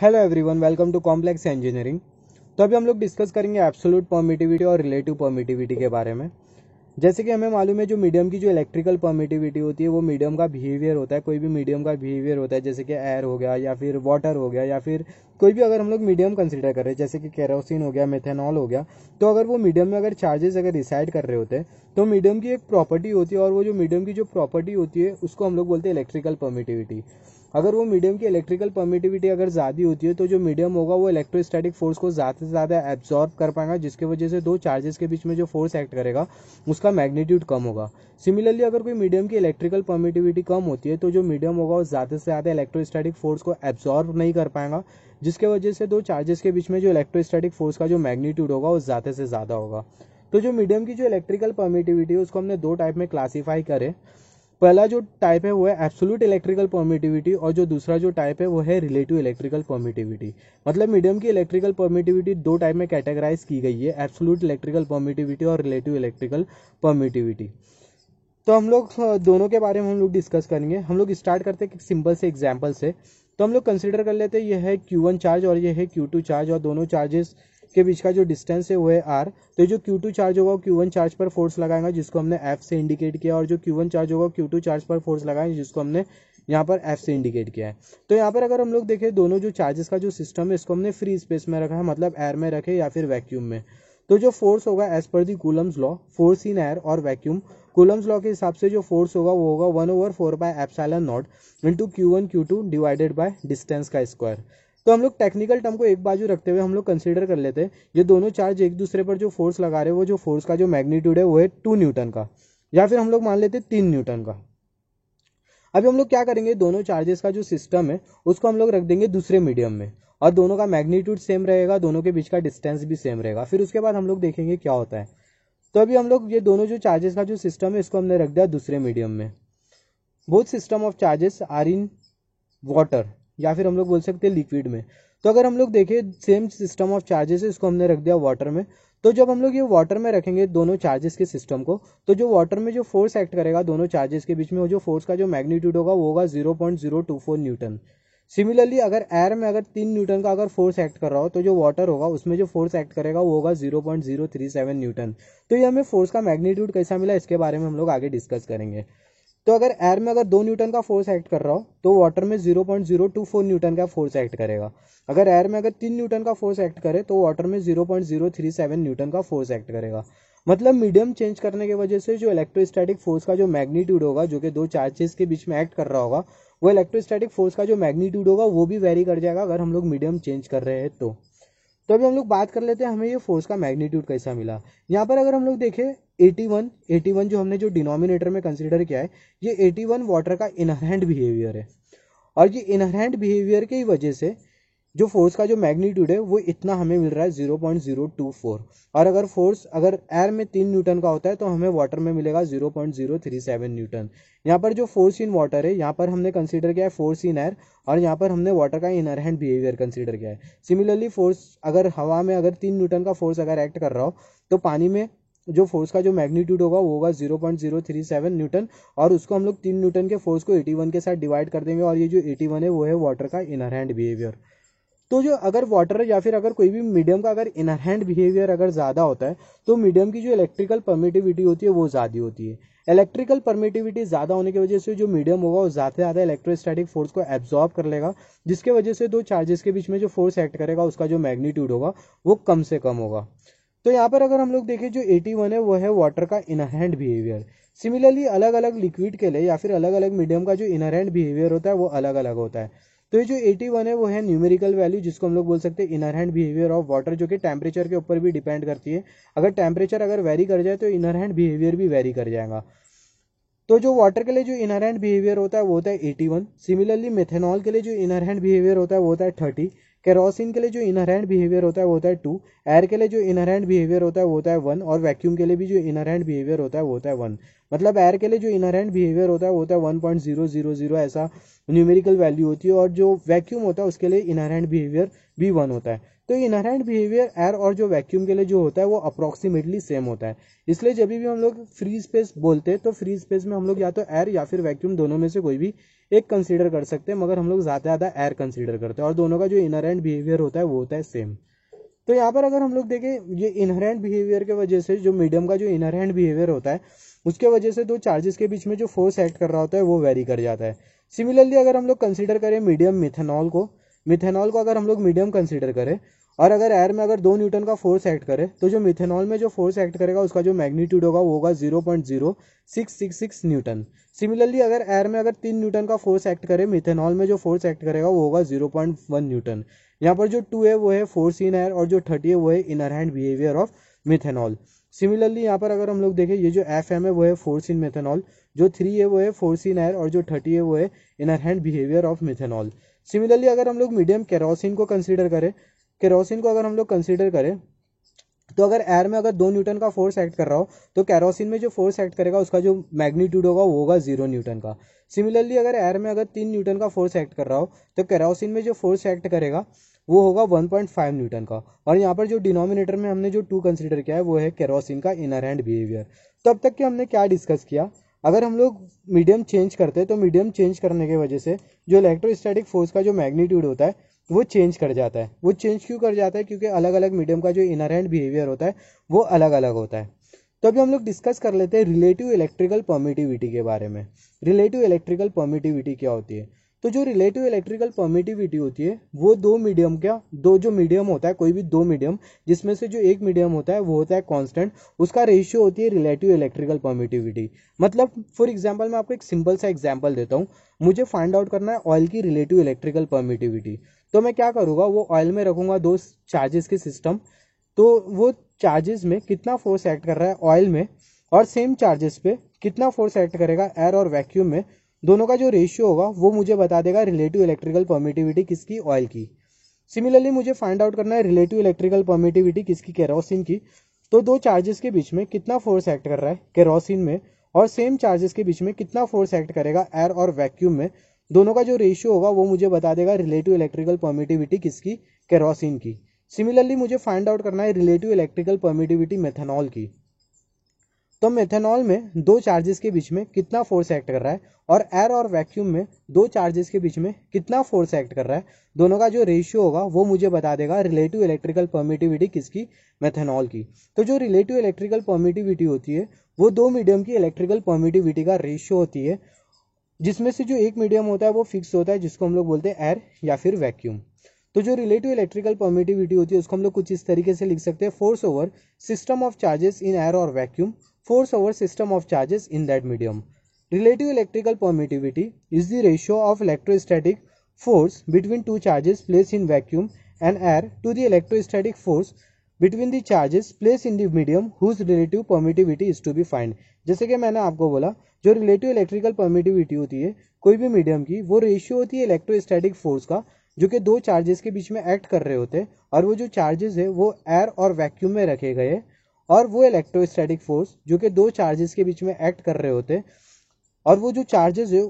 Hello everyone, welcome to complex engineering. तो अभी हम लोग डिस्कस करेंगे एब्सोल्यूट परमिटिविटी और रिलेटिव परमिटिविटी के बारे में। जैसे कि हमें मालूम है, जो मीडियम की जो इलेक्ट्रिकल परमिटिविटी होती है वो मीडियम का बिहेवियर होता है। कोई भी मीडियम का बिहेवियर होता है, जैसे कि एयर हो गया या फिर वाटर हो गया या फिर कोई भी अगर हम लोग मीडियम कंसिडर कर रहे हैं, जैसे कि केरोसिन हो गया, मेथेनॉल हो गया, तो अगर वो मीडियम में अगर चार्जेस अगर रिसाइड कर रहे होते हैं तो मीडियम की एक प्रॉपर्टी होती है, और वो जो मीडियम की जो प्रॉपर्टी होती है उसको हम लोग बोलते हैं इलेक्ट्रिकल परमिटिविटी। अगर वो मीडियम की इलेक्ट्रिकल परमिटिविटी अगर ज़्यादा होती है तो जो मीडियम होगा वो इलेक्ट्रोस्टैटिक फोर्स को ज़्यादा से ज़्यादा एब्जॉर्ब कर पाएगा, जिसकी वजह से दो चार्जेस के बीच में जो फोर्स एक्ट करेगा उसका मैग्नीट्यूड कम होगा। सिमिलरली अगर कोई मीडियम की इलेक्ट्रिकल परमिटिविटी कम होती है तो जो मीडियम होगा वो ज़्यादा से ज़्यादा इलेक्ट्रोस्टैटिक फोर्स को एब्जॉर्ब नहीं कर पाएगा, जिसके वजह से दो चार्जेस के बीच में जो इलेक्ट्रोस्टैटिक फोर्स का जो मैग्नीट्यूड होगा वो ज़्यादा से ज़्यादा होगा। तो जो मीडियम की जो इलेक्ट्रिकल परमिटिविटी है उसको हमने दो टाइप में क्लासीफाई करे। पहला जो टाइप है वो है एब्सोल्यूट इलेक्ट्रिकल परमिटिविटी, और जो दूसरा जो टाइप है वो है रिलेटिव इलेक्ट्रिकल परमिटिविटी। मतलब मीडियम की इलेक्ट्रिकल परमिटिविटी दो टाइप में कैटेगराइज की गई है, एब्सोल्यूट इलेक्ट्रिकल परमिटिविटी और रिलेटिव इलेक्ट्रिकल परमिटिविटी। तो हम लोग दोनों के बारे में हम लोग डिस्कस करेंगे। हम लोग स्टार्ट करते हैं एक सिंपल से एग्जाम्पल से। तो हम लोग कंसिडर कर लेते हैं ये है Q1 चार्ज और ये है Q2 चार्ज, और दोनों चार्जेस के बीच का जो डिस्टेंस है वो है R। तो जो Q2 चार्ज होगा वो Q1 चार्ज पर फोर्स लगाएगा, जिसको हमने F से इंडिकेट किया, और जो Q1 चार्ज होगा Q2 चार्ज पर फोर्स लगाएंगे, जिसको हमने यहाँ पर F से इंडिकेट किया है। तो यहाँ पर अगर हम लोग देखें, दोनों जो चार्जेस का जो सिस्टम है इसको हमने फ्री स्पेस में रखा है, मतलब एयर में रखे या फिर वैक्यूम में। तो जो फोर्स होगा एज पर the Coulomb's law, force in air और वैक्यूम, कूलम्स लॉ के हिसाब से जो फोर्स होगा वो होगा 1/4 into Q1 Q2 divided by distance का स्क्वायर। तो हम लोग टेक्निकल टर्म को एक बाजू रखते हुए हम लोग कंसीडर कर लेते हैं, ये दोनों चार्ज एक दूसरे पर जो फोर्स लगा रहे हैं वो जो फोर्स का जो मैग्नीट्यूड है वो है 2 न्यूटन का, या फिर हम लोग मान लेते हैं 3 न्यूटन का। अभी हम लोग क्या करेंगे, दोनों चार्जेस का जो सिस्टम है उसको हम लोग रख देंगे दूसरे मीडियम में, और दोनों का मैग्नीट्यूड सेम रहेगा, दोनों के बीच का डिस्टेंस भी सेम रहेगा। फिर उसके बाद हम लोग देखेंगे क्या होता है। तो अभी हम लोग ये दोनों जो चार्जेस का जो सिस्टम है इसको हमने रख दिया दूसरे मीडियम में। Both system of charges are in water, या फिर हम लोग बोल सकते हैं लिक्विड में। तो अगर हम लोग देखें, सेम सिस्टम ऑफ चार्जेस है, इसको हमने रख दिया वाटर में। तो जब हम लोग ये वाटर में रखेंगे दोनों चार्जेस के सिस्टम को, तो जो वाटर में जो फोर्स एक्ट करेगा दोनों चार्जेस के बीच में, वो जो फोर्स का जो मैग्नीट्यूड होगा वो होगा 0.024 न्यूटन। सिमिलरली अगर एयर में अगर 3 न्यूटन का अगर फोर्स एक्ट कर रहा हो, तो जो वाटर होगा उसमें जो फोर्स एक्ट करेगा वो होगा 0.037 न्यूटन। तो ये हमें फोर्स का मैग्नीट्यूड कैसा मिला इसके बारे में हम लोग आगे डिस्कस करेंगे। तो अगर एयर में अगर 2 न्यूटन का फोर्स एक्ट कर रहा हो तो वाटर में 0.024 न्यूटन का फोर्स एक्ट करेगा। अगर एयर में अगर 3 न्यूटन का फोर्स एक्ट करे तो वाटर में 0.037 न्यूटन का फोर्स एक्ट करेगा। मतलब मीडियम चेंज करने की वजह से जो इलेक्ट्रोस्टैटिक फोर्स का जो मैग्नीट्यूड होगा, जो कि दो चार्जेस के बीच में एक्ट कर रहा होगा, वो इलेक्ट्रोस्टैटिक फोर्स का जो मैग्नीट्यूड होगा वो भी वेरी कर जाएगा अगर हम लोग मीडियम चेंज कर रहे हैं तो अभी हम लोग बात कर लेते हैं हमें ये फोर्स का मैग्नीट्यूड कैसा मिला। यहाँ पर अगर हम लोग देखें 81 जो हमने जो डिनोमिनेटर में कंसीडर किया है, ये 81 वाटर का इनहेरेंट बिहेवियर है, और ये इनहेरेंट बिहेवियर की वजह से जो फोर्स का जो मैग्नीट्यूड है वो इतना हमें मिल रहा है 0.024। और अगर फोर्स अगर एयर में 3 न्यूटन का होता है तो हमें वाटर में मिलेगा 0.037 न्यूटन। यहाँ पर जो फोर्स इन वाटर है, यहाँ पर हमने कंसीडर किया है फोर्स इन एयर, और यहाँ पर हमने वाटर का इनहेरेंट बिहेवियर कंसीडर किया है। सिमिलरली फोर्स अगर हवा में अगर 3 न्यूटन का फोर्स अगर एक्ट कर रहा हो तो पानी में जो फोर्स का जो मैग्नीट्यूड होगा वो होगा 0.037 न्यूटन, और उसको हम लोग 3 न्यूटन के फोर्स को 81 के साथ डिवाइड कर देंगे, और ये जो 81 है वो है वाटर का इनहेरेंट बिहेवियर। तो जो अगर वाटर या फिर अगर कोई भी मीडियम का अगर इनहेरेंट बिहेवियर अगर ज़्यादा होता है तो मीडियम की जो इलेक्ट्रिकल परमिटिविटी होती है वो ज़्यादा होती है। इलेक्ट्रिकल परमिटिविटी ज़्यादा होने की वजह से जो मीडियम होगा वो ज़्यादा से ज़्यादा इलेक्ट्रोस्टैटिक फोर्स को एब्जॉर्ब कर लेगा, जिसके वजह से दो चार्जेस के बीच में जो फोर्स एक्ट करेगा उसका जो मैग्नीट्यूड होगा वो कम से कम होगा। तो यहाँ पर अगर हम लोग देखें जो 81 है वो है वाटर का इनहेरेंट बिहेवियर। सिमिलरली अलग अलग लिक्विड के लिए या फिर अलग अलग मीडियम का जो इनहेरेंट बिहेवियर होता है वो अलग अलग होता है। तो ये जो 81 है वो है न्यूमेरिकल वैल्यू, जिसको हम लोग बोल सकते हैं इनहेरेंट बिहेवियर ऑफ वाटर, जो कि टेम्परेचर के ऊपर भी डिपेंड करती है। अगर टेम्परेचर अगर वेरी कर जाए तो इनहेरेंट बिहेवियर भी वेरी कर जाएगा। तो जो वाटर के लिए जो इनहेरेंट बिहेवियर होता है वो होता है 81। सिमिलरली मेथेनॉल के लिए जो इनहेरेंट बिहेवियर होता है वो होता है 30। केरोसिन के लिए जो इनहेरेंट बिहेवियर होता है वो होता है 2। एयर के लिए जो इनहेरेंट बिहेवियर होता है वो होता है 1, और वैक्यूम के लिए भी जो इनहेरेंट बिहेवियर होता है वो होता है 1। मतलब एयर के लिए जो इनहेरेंट बिहेवियर होता है वो होता है 1.000 ऐसा न्यूमेरिकल वैल्यू होती है, और जो वैक्यूम होता है उसके लिए इनहेरेंट बिहेवियर भी 1 होता है। तो इनहेरेंट बिहेवियर एयर और जो वैक्यूम के लिए जो होता है वो अप्रॉक्सीमेटली सेम होता है। इसलिए जब भी हम लोग फ्री स्पेस बोलते हैं तो फ्री स्पेस में हम लोग या तो एयर या फिर वैक्यूम दोनों में से कोई भी एक कंसीडर कर सकते हैं, मगर हम लोग ज़्यादा एयर कंसीडर करते हैं और दोनों का जो इनहेरेंट बिहेवियर होता है वो होता है सेम। तो यहाँ पर अगर हम लोग देखें ये इनहेरेंट बिहेवियर के वजह से जो मीडियम का जो इनहेरेंट बिहेवियर होता है उसके वजह से दो चार्जेस के बीच में जो फोर्स एक्ट कर रहा होता है वो वेरी कर जाता है। सिमिलरली अगर हम लोग कंसीडर करें मीडियम मिथेनॉल को अगर हम लोग मीडियम कंसीडर करें और अगर एयर में अगर 2 न्यूटन का फोर्स एक्ट करे तो जो मिथेनॉल में जो फोर्स एक्ट करेगा उसका जो मैग्नीट्यूड होगा वो होगा 0.0666 न्यूटन। सिमिलरली अगर एयर में अगर 3 न्यूटन का फोर्स एक्ट करे, मिथेनॉल में जो फोर्स एक्ट करेगा वो होगा 0.1 न्यूटन। यहाँ पर जो 2 है वो है फोर्स इन एयर और जो 30 है वो है inherent behaviour of methanol. Similarly यहाँ पर अगर हम लोग देखें ये जो FM है वो है फोर्स इन मिथेनॉल, जो 3 है वो है फोर्स इन एयर और जो 30 है वो है inherent behaviour of methanol. Similarly अगर हम लोग मीडियम केरोसिन को कंसीडर करें, अगर हम लोग कंसीडर करें तो अगर एयर में अगर 2 न्यूटन का फोर्स एक्ट कर रहा हो तो केरोसिन में जो फोर्स एक्ट करेगा उसका जो मैग्नीट्यूड होगा वो होगा 0 न्यूटन का। सिमिलरली अगर एयर में अगर 3 न्यूटन का फोर्स एक्ट कर रहा हो तो केरोसिन में जो फोर्स एक्ट करेगा वो होगा 1.5 न्यूटन का। और यहाँ पर जो डिनोमिनेटर में हमने जो 2 कंसीडर किया है वो है केरोसिन का इनहेरेंट बिहेवियर। तो अब तक कि हमने क्या डिस्कस किया, अगर हम लोग मीडियम चेंज करते हैं तो मीडियम चेंज करने की वजह से जो इलेक्ट्रोस्टैटिक फोर्स का जो मैग्नीट्यूड होता है वो चेंज कर जाता है। वो चेंज क्यों कर जाता है? क्योंकि अलग अलग मीडियम का जो इनहेरेंट बिहेवियर होता है वो अलग अलग होता है। तो अभी हम लोग डिस्कस कर लेते हैं रिलेटिव इलेक्ट्रिकल परमिटिविटी के बारे में। रिलेटिव इलेक्ट्रिकल परमिटिविटी क्या होती है? तो जो रिलेटिव इलेक्ट्रिकल परमिटिविटी होती है वो दो जो मीडियम होता है, कोई भी 2 मीडियम जिसमें से जो एक मीडियम होता है वो होता है कांस्टेंट, उसका रेशियो होती है रिलेटिव इलेक्ट्रिकल परमिटिविटी। मतलब फॉर एग्जांपल मैं आपको एक सिंपल सा एग्जांपल देता हूँ। मुझे फाइंड आउट करना है ऑयल की रिलेटिव इलेक्ट्रिकल परमिटिविटी। तो मैं क्या करूँगा, वो ऑयल में रखूंगा 2 चार्जेस के सिस्टम, तो वो चार्जेस में कितना फोर्स एक्ट कर रहा है ऑयल में और सेम चार्जेस पे कितना फोर्स एक्ट करेगा एयर और वैक्यूम में, दोनों का जो रेशियो होगा वो मुझे बता देगा रिलेटिव इलेक्ट्रिकल परमिटिविटी किसकी, ऑयल की। सिमिलरली मुझे फाइंड आउट करना है रिलेटिव इलेक्ट्रिकल परमिटिविटी किसकी, केरोसिन की। तो 2 चार्जेस के बीच में कितना फोर्स एक्ट कर रहा है केरोसिन में और सेम चार्जेस के बीच में कितना फोर्स एक्ट करेगा एयर और वैक्यूम में, दोनों का जो रेशियो होगा वो मुझे बता देगा रिलेटिव इलेक्ट्रिकल परमिटिविटी किसकी, केरोसिन की। सिमिलरली मुझे फाइंड आउट करना है रिलेटिव इलेक्ट्रिकल परमिटिविटी मेथनॉल की। तो मेथनॉल में 2 चार्जेस के बीच में कितना फोर्स एक्ट कर रहा है और एयर और वैक्यूम में 2 चार्जेस के बीच में कितना फोर्स एक्ट कर रहा है, दोनों का जो रेशियो होगा वो मुझे बता देगा रिलेटिव इलेक्ट्रिकल परमिटिविटी किसकी, मेथनॉल की। तो जो रिलेटिव इलेक्ट्रिकल परमिटिविटी होती है वो 2 मीडियम की इलेक्ट्रिकल परमिटिविटी का रेशियो होती है, जिसमें से जो एक मीडियम होता है वो फिक्स होता है जिसको हम लोग बोलते हैं एयर या फिर वैक्यूम। तो जो रिलेटिव इलेक्ट्रिकल परमिटिविटी होती है उसको हम लोग कुछ इस तरीके से लिख सकते हैं, force over system of charges in air और vacuum, force over system of charges in that medium. Relative electrical permittivity is the ratio of electrostatic force between 2 charges placed in vacuum and air to the electrostatic force between the charges placed in the medium whose relative permittivity is to be find. जैसे कि मैंने आपको बोला जो relative electrical permittivity होती है कोई भी मीडियम की, वो रेशियो होती है इलेक्ट्रोस्टैटिक फोर्स का जो कि 2 चार्जेस के बीच में एक्ट कर रहे होते हैं और वो जो चार्जेस है वो एयर और वैक्यूम में रखे गए हैं और वो इलेक्ट्रोस्टैटिक फोर्स जो कि 2 चार्जेस के बीच में एक्ट कर रहे होते हैं और वो जो चार्जेस है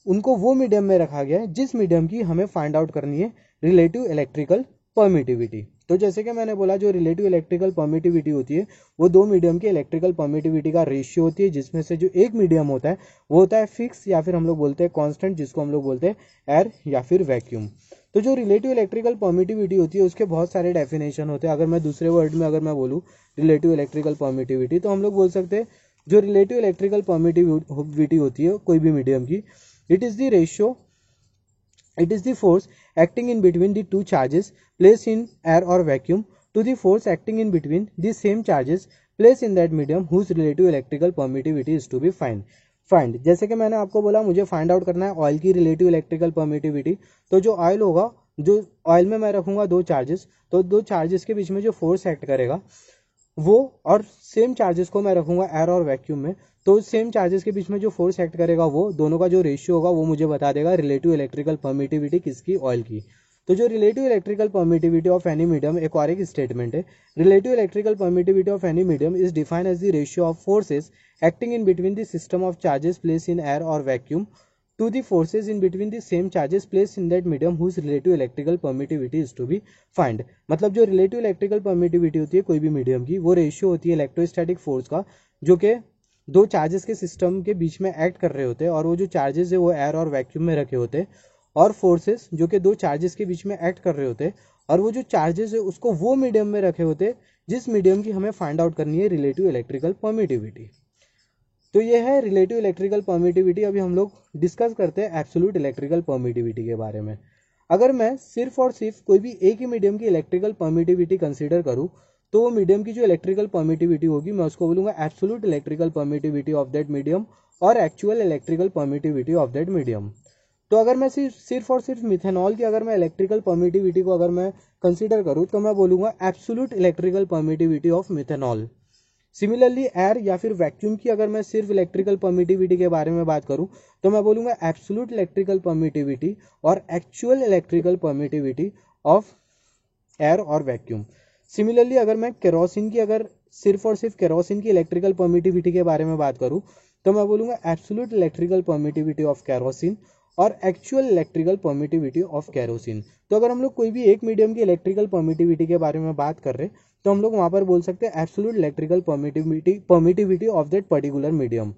उनको वो मीडियम में रखा गया है जिस मीडियम की हमें फाइंड आउट करनी है रिलेटिव इलेक्ट्रिकल परमिटिविटी। तो जैसे कि मैंने बोला जो रिलेटिव इलेक्ट्रिकल परमिटिविटी होती है वो 2 मीडियम की इलेक्ट्रिकल परमिटिविटी का रेशियो होती है, जिसमें से जो एक मीडियम होता है वो होता है फिक्स या फिर हम लोग बोलते हैं कांस्टेंट, जिसको हम लोग बोलते हैं एयर या फिर वैक्यूम। तो जो रिलेटिव इलेक्ट्रिकल परमिटिविटी होती है उसके बहुत सारे डेफिनेशन होते हैं। अगर मैं दूसरे वर्ड में अगर मैं बोलूँ रिलेटिव इलेक्ट्रिकल परमिटिविटी तो हम लोग बोल सकते हैं जो रिलेटिव इलेक्ट्रिकल परमिटिविटी होती है कोई भी मीडियम की, it is the force acting in between the 2 charges place in air और vacuum to the force acting in between the same charges place in that medium whose relative electrical permittivity is to be find. जैसे कि मैंने आपको बोला मुझे find out करना है oil की रिलेटिव इलेक्ट्रिकल परमिटिविटी। तो जो ऑयल होगा, जो ऑयल में मैं रखूंगा 2 चार्जेस, तो 2 चार्जेस के बीच में जो फोर्स एक्ट करेगा वो, और सेम चार्जेस को मैं रखूंगा एयर और वैक्यूम में, तो सेम चार्जेस के बीच में जो फोर्स एक्ट करेगा वो दोनों का जो रेशियो होगा वो मुझे बता देगा रिलेटिव इलेक्ट्रिकल परमिटिविटी किसकी, ऑयल की। तो जो relative electrical permittivity of any medium एक और एक स्टेटमेंट है, relative electrical permittivity of any medium is defined as the ratio of forces acting in between the system of charges placed in air or vacuum to the forces in between the same charges placed in that medium whose relative electrical permittivity is to be find। मतलब जो relative electrical permittivity होती है कोई भी medium की, वो ratio होती है इलेक्ट्रोस्टैटिक फोर्स का जो कि दो चार्जेस के सिस्टम के बीच में एक्ट कर रहे होते हैं, और वो जो चार्जेस है वो एयर और वैक्यूम में रखे होते हैं, और फोर्सेस जो कि दो चार्जेस के बीच में एक्ट कर रहे होते हैं, और वो जो चार्जेस है उसको वो मीडियम में रखे होते हैं जिस मीडियम की हमें फाइंड आउट करनी है रिलेटिव इलेक्ट्रिकल परमिटिविटी। तो ये है रिलेटिव इलेक्ट्रिकल परमिटिविटी। अभी हम लोग डिस्कस करते हैं एब्सोल्यूट इलेक्ट्रिकल परमिटिविटी के बारे में। अगर मैं सिर्फ और सिर्फ कोई भी एक ही मीडियम की इलेक्ट्रिकल परमिटिविटी कंसीडर करूं तो वो मीडियम की जो इलेक्ट्रिकल परमिटिविटी होगी मैं उसको बोलूंगा absolute electrical permittivity of that medium और actual electrical permittivity of that medium. तो अगर मैं सिर्फ और सिर्फ मिथेनॉल की अगर मैं इलेक्ट्रिकल परमिटिविटी को अगर मैं कंसीडर करूं तो मैं बोलूंगा absolute electrical permittivity of methanol. Similarly air या फिर वैक्यूम की अगर मैं सिर्फ इलेक्ट्रिकल परमिटिविटी के बारे में बात करूं तो मैं बोलूंगा एब्सोल्यूट इलेक्ट्रिकल परमिटिविटी और actual electrical permittivity of air और वैक्यूम। सिमिलरली अगर मैं केरोसिन की अगर सिर्फ और सिर्फ केरोसिन की इलेक्ट्रिकल परमिटिविटी के बारे में बात करूं तो मैं बोलूंगा absolute electrical permittivity of kerosene और actual electrical permittivity of kerosene. तो अगर हम लोग कोई भी एक मीडियम की इलेक्ट्रिकल परमिटिविटी के बारे में बात कर रहे हैं तो हम लोग वहां पर बोल सकते हैं absolute electrical permittivity of that particular medium.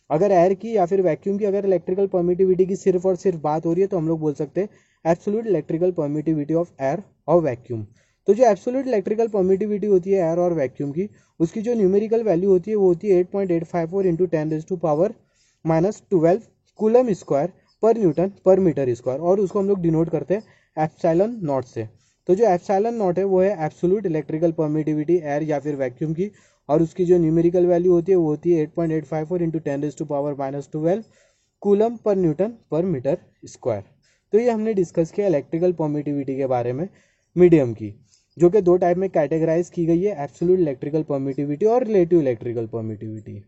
अगर एयर की या फिर वैक्यूम की अगर इलेक्ट्रिकल परमिटिविटी की सिर्फ और सिर्फ बात हो रही है तो हम लोग बोल सकते हैं absolute electrical permittivity of air और वैक्यूम। तो जो एब्सोल्यूट इलेक्ट्रिकल परमिटिविटी होती है एयर और वैक्यूम की, उसकी जो न्यूमेरिकल वैल्यू होती है वो होती है 8.854 इंटू 10⁻⁻12 कूलम स्क्वायर पर न्यूटन पर मीटर स्क्वायर, और उसको हम लोग डिनोट करते हैं एप्सिलॉन नॉट से। तो जो एप्सिलॉन नॉट है वो है एब्सोल्यूट इलेक्ट्रिकल परमिटिविटी एयर या फिर वैक्यूम की, और उसकी जो न्यूमेरिकल वैल्यू होती है वो होती है 8.854 इंटू 10⁻⁻12 कूलम पर न्यूटन पर मीटर स्क्वायर। तो ये हमने डिस्कस किया इलेक्ट्रिकल परमिटिविटी के बारे में मीडियम की, जो कि दो टाइप में कैटेगराइज की गई है, एब्सोल्यूट इलेक्ट्रिकल परमिटिविटी और रिलेटिव इलेक्ट्रिकल परमिटिविटी।